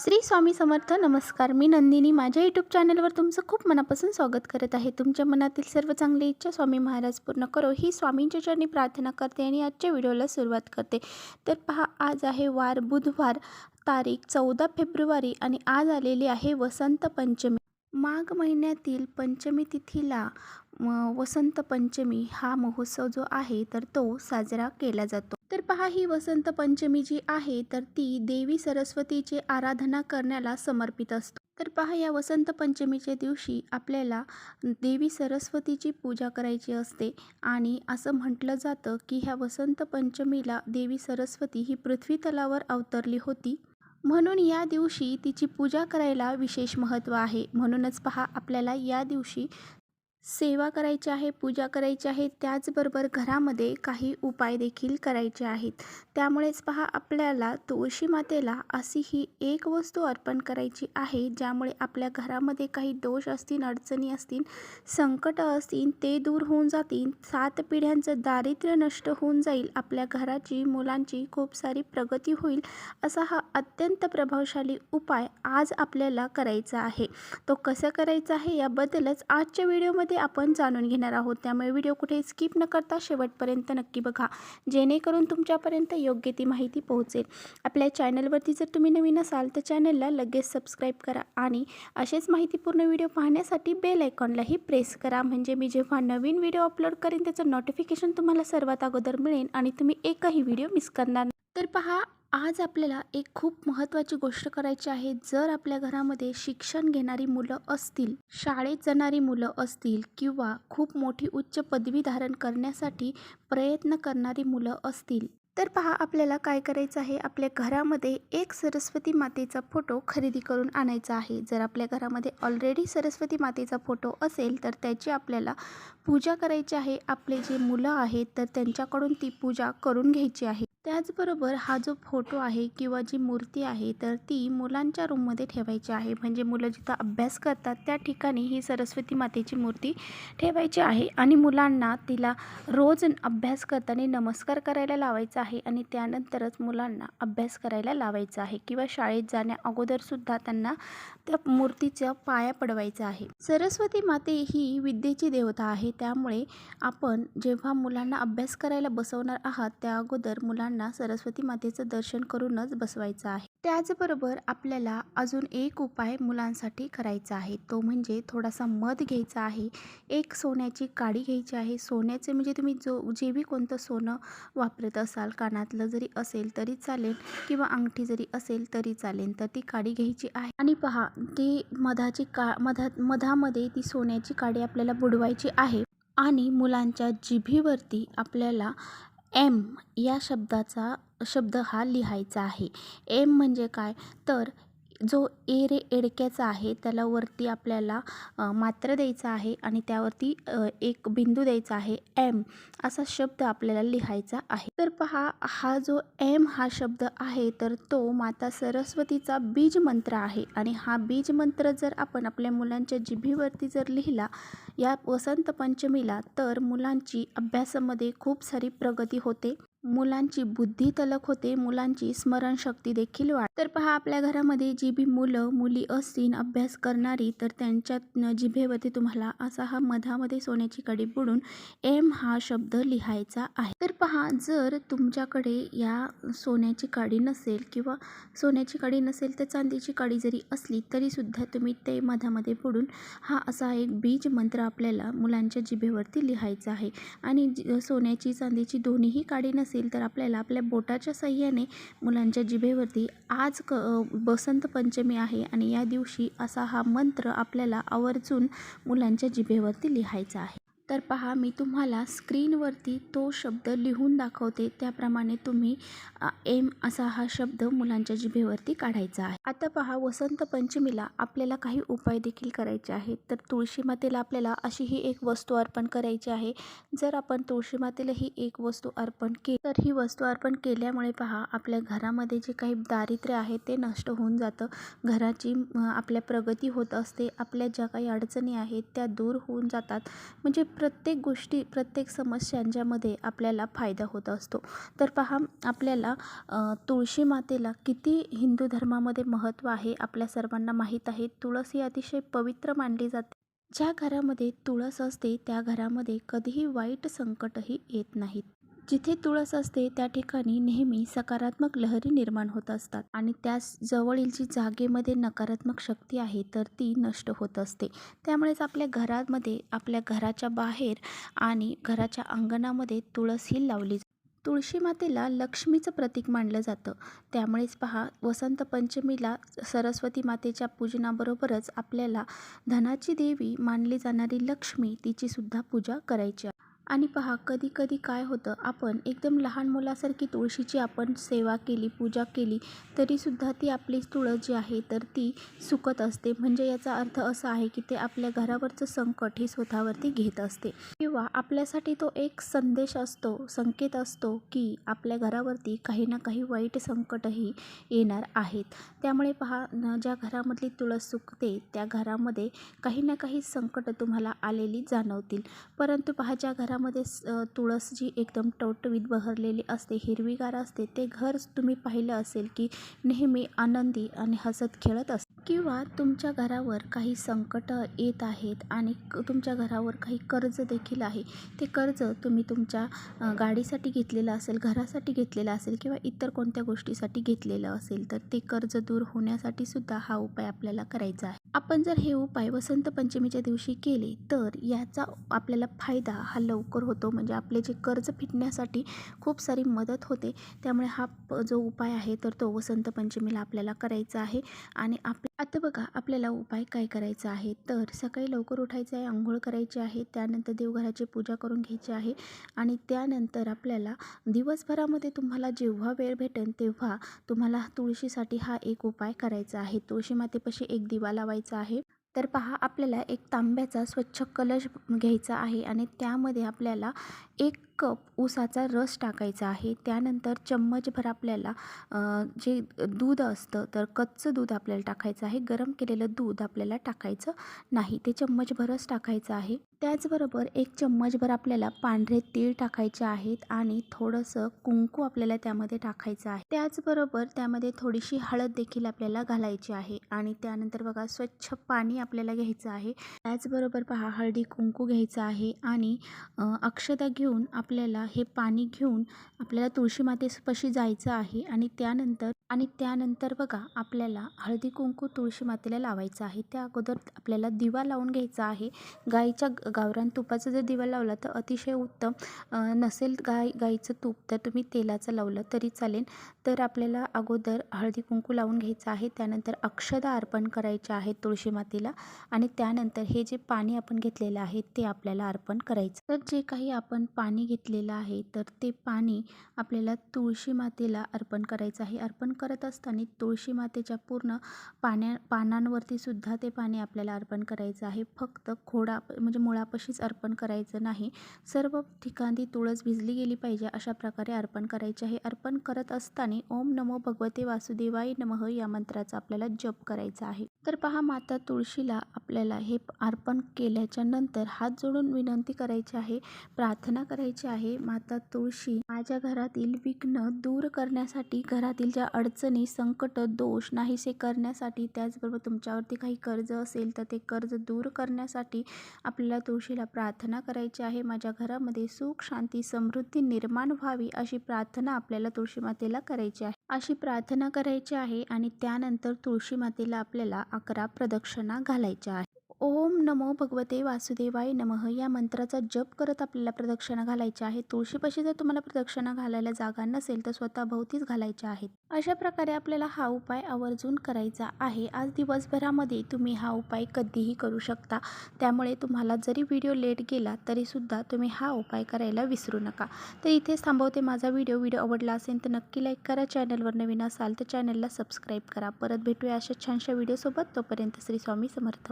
श्री स्वामी समर्थ. नमस्कार. मी नंदिनी माझ्या यूट्यूब चॅनलवर तुमचं खूप मनापासून स्वागत करत आहे. तुमच्या मनातील सर्व चांगली इच्छा स्वामी महाराज पूर्ण करो ही स्वामींच्या चरणी प्रार्थना करते आणि आजच्या व्हिडिओला सुरुवात करते. तर पहा, आज आहे वार बुधवार, तारीख 14 फेब्रुवारी आणि आज आलेली आहे वसंत पंचमी. माघ महिन्यातील पंचमी तिथीला वसंत पंचमी हा महोत्सव जो आहे तर तो साजरा केला जातो. तर पहा, ही वसंत पंचमी जी आहे तर ती देवी सरस्वतीची आराधना करण्याला समर्पित असतो. तर पहा, या वसंत पंचमीच्या दिवशी आपल्याला देवी सरस्वतीची पूजा करायची असते आणि असं म्हटलं जातं की ह्या वसंत पंचमीला देवी सरस्वती ही पृथ्वी तलावर अवतरली होती, म्हणून या दिवशी तिची पूजा करायला विशेष महत्त्व आहे. म्हणूनच पहा, आपल्याला या दिवशी सेवा करायची आहे, पूजा करायची आहे, त्याचबरोबर घरामध्ये काही उपाय देखील करायचे आहेत. त्यामुळेच पहा, आपल्याला तुळशी मातेला अशी ही एक वस्तू अर्पण करायची आहे ज्यामुळे आपल्या घरामध्ये काही दोष असतील, अडचणी असतील, संकट असतील ते दूर होऊन जातील, 7 पिढ्यांचं दारिद्र्य नष्ट होऊन जाईल, आपल्या घराची मुलांची खूप सारी प्रगती होईल. असा हा अत्यंत प्रभावशाली उपाय आज आपल्याला करायचा आहे. तो कसा करायचा आहे याबद्दलच आजच्या व्हिडिओमध्ये आपण जाणून घेणार आहोत. त्यामुळे व्हिडिओ कुठे स्किप न करता शेवटपर्यंत नक्की बघा, जेणेकरून तुमच्यापर्यंत योग्य ती माहिती पोहोचेल. आपल्या चॅनलवरती जर तुम्ही नवीन असाल तर चॅनलला लगेच सबस्क्राईब करा आणि असेच माहितीपूर्ण व्हिडिओ पाहण्यासाठी बेल आयकॉनलाही प्रेस करा, म्हणजे मी जेव्हा नवीन व्हिडिओ अपलोड करेन त्याचं नोटिफिकेशन तुम्हाला सर्वात अगोदर मिळेल आणि तुम्ही एकही व्हिडिओ मिस करणार नाही. तर पहा, आज आपल्याला एक खूप महत्त्वाची गोष्ट करायची आहे. जर आपल्या घरामध्ये शिक्षण घेणारी मुलं असतील, शाळेत जाणारी मुलं असतील किंवा खूप मोठी उच्च पदवी धारण करण्यासाठी प्रयत्न करणारी मुलं असतील, तर पहा, आपल्याला काय करायचं आहे, आपल्या घरामध्ये एक सरस्वती मातेचा फोटो खरेदी करून आणायचा आहे. जर आपल्या घरामध्ये ऑलरेडी सरस्वती मातेचा फोटो असेल तर त्याची आपल्याला पूजा करायची आहे. आपले जे मुलं आहेत तर त्यांच्याकडून ती पूजा करून घ्यायची आहे. त्याचबरोबर हा जो फोटो आहे किंवा जी मूर्ती आहे तर ती मुलांच्या रूममध्ये ठेवायची आहे, म्हणजे मुलं जिथं अभ्यास करतात त्या ठिकाणी ही सरस्वती मातेची मूर्ती ठेवायची आहे आणि मुलांना तिला रोज अभ्यास करताना नमस्कार करायला लावायचा आहे आणि त्यानंतरच मुलांना अभ्यास करायला लावायचा आहे किंवा शाळेत जाण्या अगोदरसुद्धा त्यांना त्या मूर्तीच्या पाया पडवायचा आहे. सरस्वती माते ही विद्येची देवता आहे, त्यामुळे आपण जेव्हा मुलांना अभ्यास करायला बसवणार आहात त्या अगोदर मुलांना सरस्वती मातेचं दर्शन करूनच बसवायचं आहे. त्याचबरोबर आपल्याला अजून एक उपाय मुलांसाठी करायचा आहे, तो म्हणजे थोडासा मध घ्यायचा आहे, एक सोन्याची काडी घ्यायची आहे. सोन्याचे म्हणजे तुम्ही जे बी कोणतं सोनं वापरत असाल, कानातलं जरी असेल तरी चालेल किंवा अंगठी जरी असेल तरी चालेल, तर ती काडी घ्यायची आहे आणि पहा, ती मधामध्ये ती सोन्याची काडी आपल्याला बुडवायची आहे आणि मुलांच्या जिभेवरती आपल्याला एम या शब्द हा लिहायचा आहे. एम म्हणजे काय, तर जो ए रे एडक्याचा आहे त्याला वरती आपल्याला मात्र द्यायचा आहे आणि त्यावरती एक बिंदू द्यायचा आहे. एम असा शब्द आपल्याला लिहायचा आहे. तर पहा, हा जो एम हा शब्द आहे तर तो माता सरस्वतीचा बीज मंत्र आहे आणि हा बीज मंत्र जर आपण आपल्या मुलांच्या जिभेवरती जर लिहिला या वसंत पंचमीला तर मुलांची अभ्यासामध्ये खूप सारी प्रगती होते, मुलांची बुद्धी तलक होते, मुलांची स्मरणशक्ती देखील वाढते. तर पहा, आपल्या घरामध्ये जी बी मुलं मुली असतील अभ्यास करणारी तर त्यांच्या जिभेवरती तुम्हाला असा हा मधामध्ये सोन्याची काडी बुडून एम हा शब्द लिहायचा आहे. तर पहा, जर तुमच्याकडे या सोन्याची काडी नसेल किंवा सोन्याची काडी नसेल तर चांदीची काडी जरी असली तरीसुद्धा तुम्ही ते मधामध्ये बुडून हा असा एक बीज मंत्र आपल्याला मुलांच्या जिभेवरती लिहायचा आहे. आणि सोन्याची चांदीची दोन्हीही काडी नसेल तर आपल्याला आपल्या बोटाच्या साह्याने मुलांच्या जिभेवरती आज वसंत पंचमी आहे आणि या दिवशी असा हा मंत्र आपल्याला आवर्जून मुलांच्या जिभेवरती लिहायचा आहे. तर पहा, मी तुम्हाला स्क्रीनवरती तो शब्द लिहून दाखवते, त्याप्रमाणे तुम्ही एम असा हा शब्द मुलांच्या जिभेवरती काढायचा आहे. आता पहा, वसंत पंचमीला आपल्याला काही उपाय देखील करायचे आहेत. तर तुळशी मातेला आपल्याला अशी ही एक वस्तू अर्पण करायची आहे. जर आपण तुळशी मातेला ही एक वस्तू अर्पण केली तर ही वस्तू अर्पण केल्यामुळे पहा, आपल्या घरामध्ये जे काही दारिद्र्य आहे ते नष्ट होऊन जातं, घराची आपल्या प्रगती होत असते, आपल्या ज्या काही अडचणी आहेत त्या दूर होऊन जातात, म्हणजे प्रत्येक गोष्टी, प्रत्येक समस्यांच्यामध्ये आपल्याला फायदा होत असतो. तर पहा, आपल्याला तुळशी मातेला किती हिंदू धर्मामध्ये महत्त्व आहे आपल्या सर्वांना माहीत आहे. तुळस ही अतिशय पवित्र मानली जाते. ज्या घरामध्ये तुळस असते त्या घरामध्ये कधीही वाईट संकटही येत नाहीत. जिथे तुळस असते त्या ठिकाणी नेहमी सकारात्मक लहरी निर्माण होत असतात आणि त्याच जवळील जी जागेमध्ये नकारात्मक शक्ती आहे तर ती नष्ट होत असते. त्यामुळेच आपल्या घरामध्ये, आपल्या घराच्या बाहेर आणि घराच्या अंगणामध्ये तुळस ही लावली जाते. तुळशी मातेला लक्ष्मीचं प्रतीक मानलं जातं. त्यामुळेच पहा, वसंत पंचमीला सरस्वती मातेच्या पूजनाबरोबरच आपल्याला धनाची देवी मानली जाणारी लक्ष्मी, तिची सुद्धा पूजा करायची आहे. आणि पहा, कधी कधी काय होतं, आपण एकदम लहान मुलासारखी तुळशीची आपण सेवा केली, पूजा केली, तरीसुद्धा ती आपली तुळस जी आहे तर ती सुकत असते. म्हणजे याचा अर्थ असा आहे की ते आपल्या घरावरचं संकट ही स्वतःवरती घेत असते, किंवा आपल्यासाठी तो एक संदेश असतो, संकेत असतो की आपल्या घरावरती काही ना काही वाईट संकटही येणार आहेत. त्यामुळे पहा, ज्या घरामधली तुळस सुकते त्या घरामध्ये काही ना काही संकट तुम्हाला आलेली जाणवतील. परंतु पहा, ज्या घरामध्ये तुळस जी एकदम टवटवीत बहरलेली असते, हिरवीगार असते, ते घर तुम्ही पाहिलं असेल की नेहमी आनंदी आणि हसत खेळत असते. किंवा तुमच्या घरावर काही संकट येत आहेत आणि तुमच्या घरावर काही कर्ज देखील आहे, ते कर्ज तुम्ही तुमच्या गाडीसाठी घेतलेलं असेल, घरासाठी घेतलेलं असेल किंवा इतर कोणत्या गोष्टीसाठी घेतलेलं असेल, तर ते कर्ज दूर होण्यासाठी सुद्धा हा उपाय आपल्याला करायचा आहे. आपण जर हे उपाय वसंत पंचमीच्या दिवशी केले तर याचा आपल्याला फायदा हा लवकर होतो. म्हणजे आपले जे कर्ज फिटण्यासाठी खूप सारी मदत होते. त्यामुळे हा जो उपाय आहे तर तो वसंत पंचमीला आपल्याला करायचा आहे. आणि आता बघा, आपल्याला उपाय काय करायचा आहे, तर सकाळी लवकर उठायचं आहे, अंघोळ करायची आहे, त्यानंतर देवघराची पूजा करून घ्यायची आहे आणि त्यानंतर आपल्याला दिवसभरामध्ये तुम्हाला जेव्हा वेळ भेटेल तेव्हा तुम्हाला तुळशीसाठी हा एक उपाय करायचा आहे. तुळशी मातेपाशी एक दिवा लावायचा आहे. तर पहा, आपल्याला एक तांब्याचा स्वच्छ कलश घ्यायचा आहे आणि त्यामध्ये आपल्याला 1 कप ऊसाचा रस टाकायचा आहे. त्यानंतर चम्मचभर आपल्याला जे दूध असतं तर कच्चं दूध आपल्याला टाकायचं आहे. गरम केलेलं दूध आपल्याला टाकायचं नाही, ते चम्मचभरच टाकायचं आहे. त्याचबरोबर 1 चम्मचभर आपल्याला पांढरे तीळ टाकायचे आहेत आणि थोडंसं कुंकू आपल्याला त्यामध्ये टाकायचं आहे. त्याचबरोबर त्यामध्ये थोडीशी हळद देखील आपल्याला घालायची आहे आणि त्यानंतर बघा, स्वच्छ पाणी आपल्याला घ्यायचं आहे. त्याचबरोबर पहा, हळदी कुंकू घ्यायचं आहे आणि अक्षता घेऊन आपल्याला हे पाणी घेऊन आपल्याला तुळशी मातेपाशी जायचं आहे आणि त्यानंतर बघा, आपल्याला हळदी कुंकू तुळशी मातेला लावायचं आहे. त्या अगोदर आपल्याला दिवा लावून घ्यायचा आहे. गाईच्या गावरान तुपाचा जर दिवा लावला तर अतिशय उत्तम. नसेल गाईचं तूप तर तुम्ही तेलाचं लावलं तरी चालेल. तर आपल्याला अगोदर हळदी कुंकू लावून घ्यायचं आहे. त्यानंतर अक्षता अर्पण करायच्या आहेत तुळशी मातेला आणि त्यानंतर हे जे पाणी आपण घेतलेलं आहे ते आपल्याला अर्पण करायचं. तर जे काही आपण पाणी घेतलेलं आहे तर ते पाणी आपल्याला तुळशी मातेला अर्पण करायचं आहे. अर्पण करत असताना तुळशी मातेच्या पूर्ण पानांवरती सुद्धा ते पाणी आपल्याला अर्पण करायचं आहे. फक्त म्हणजे मुळापाशीच अर्पण करायचं नाही, सर्व ठिकाणी तुळस भिजली गेली पाहिजे अशा प्रकारे अर्पण करायचे आहे. अर्पण करत असताना ओम नमो भगवते वासुदेवाय नमः या मंत्राचा आपल्याला जप करायचा आहे. तर पहा, माता तुळशीला आपल्याला हे अर्पण केल्याच्या नंतर हात जोडून विनंती करायची आहे, प्रार्थना करायची आहे. माता तुळशी, माझ्या घरातील विघ्न दूर करण्यासाठी, घरातील ज्या अडचणी, संकट, दोष नाहीसे करण्यासाठी, त्याचबरोबर तुमच्यावरती काही कर्ज असेल तर ते कर्ज दूर करण्यासाठी आपल्याला तुळशीला प्रार्थना करायची आहे. माझ्या घरामध्ये सुख, शांती, समृद्धी निर्माण व्हावी अशी प्रार्थना आपल्याला तुळशी मातेला करायची आहे. अशी प्रार्थना करायची आहे आणि त्यानंतर तुळशी मातेला आपल्याला 11 प्रदक्षिणा घालायच्या आहे. ओम नमो भगवते वासुदेवाय नमः या मंत्राचा जप करत आपल्याला प्रदक्षिणा घालायच्या आहेत. तुळशीपाशी जर तुम्हाला प्रदक्षिणा घालायला जागा नसेल तर स्वतःभोवतीच घालायच्या आहेत. अशा प्रकारे आपल्याला हा उपाय आवर्जून करायचा आहे. आज दिवसभरामध्ये तुम्ही हा उपाय कधीही करू शकता. त्यामुळे तुम्हाला जरी व्हिडिओ लेट गेला तरीसुद्धा तुम्ही हा उपाय करायला विसरू नका. तर इथेच थांबवते माझा व्हिडिओ आवडला असेल तर नक्की लाईक करा. चॅनलवर नवीन असाल तर चॅनलला सबस्क्राईब करा. परत भेटूया अशा छानशा व्हिडिओसोबत. तोपर्यंत श्री स्वामी समर्थ.